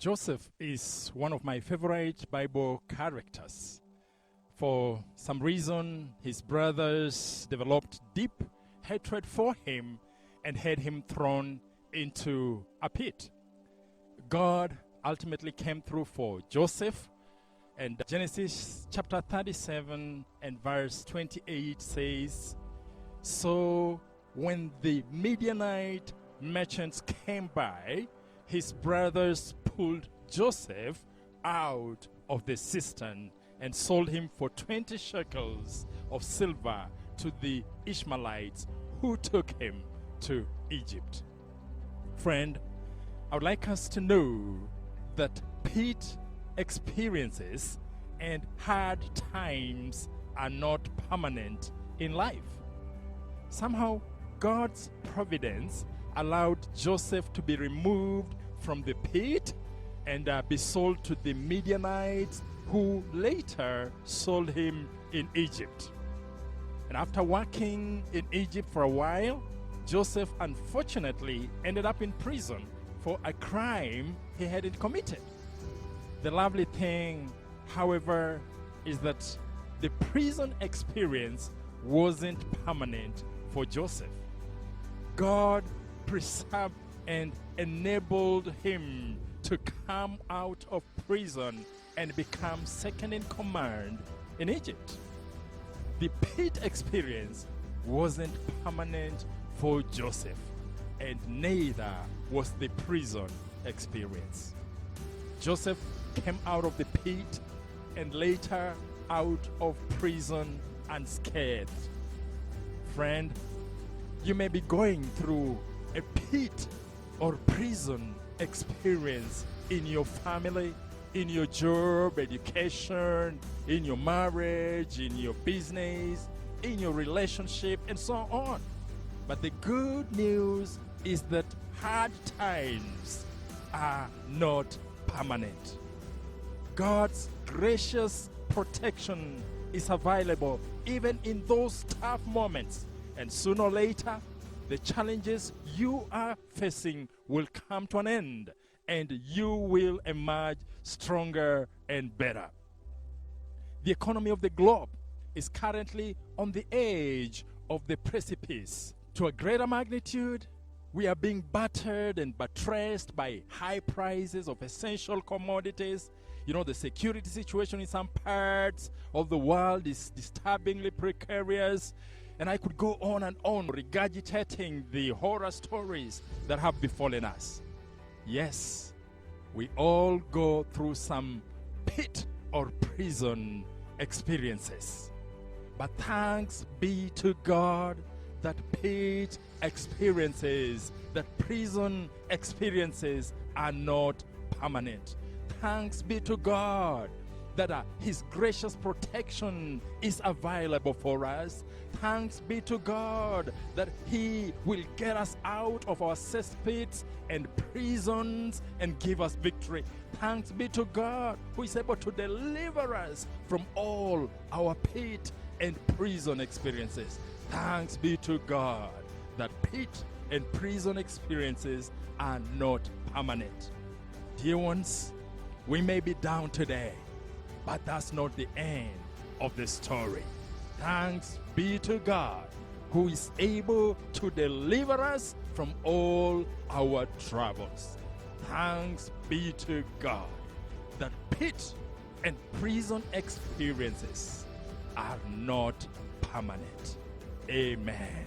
Joseph is one of my favorite Bible characters. For some reason, his brothers developed deep hatred for him and had him thrown into a pit. God ultimately came through for Joseph, and Genesis chapter 37 and verse 28 says, "So when the Midianite merchants came by, his brothers pulled Joseph out of the cistern and sold him for 20 shekels of silver to the Ishmaelites who took him to Egypt." Friend, I would like us to know that pit experiences and hard times are not permanent in life. Somehow, God's providence allowed Joseph to be removed from the pit and be sold to the Midianites, who later sold him in Egypt. And after working in Egypt for a while, Joseph unfortunately ended up in prison for a crime he hadn't committed. The lovely thing, however, is that the prison experience wasn't permanent for Joseph. God preserved and enabled him to come out of prison and become second in command in Egypt. The pit experience wasn't permanent for Joseph, and neither was the prison experience. Joseph came out of the pit and later out of prison unscathed. Friend, you may be going through a pit or prison experience in your family, in your job, education, in your marriage, in your business, in your relationship, and so on. But the good news is that hard times are not permanent. God's gracious protection is available even in those tough moments, and sooner or later, the challenges you are facing will come to an end, and you will emerge stronger and better. The economy of the globe is currently on the edge of the precipice. To a greater magnitude, we are being battered and buttressed by high prices of essential commodities. You know, the security situation in some parts of the world is disturbingly precarious. And I could go on and on regurgitating the horror stories that have befallen us. Yes, we all go through some pit or prison experiences. But thanks be to God that pit experiences, that prison experiences are not permanent. Thanks be to God that His gracious protection is available for us. Thanks be to God that He will get us out of our cesspits and prisons and give us victory. Thanks be to God who is able to deliver us from all our pit and prison experiences. Thanks be to God that pit and prison experiences are not permanent. Dear ones, we may be down today, but that's not the end of the story. Thanks be to God who is able to deliver us from all our troubles. Thanks be to God that pit and prison experiences are not permanent. Amen.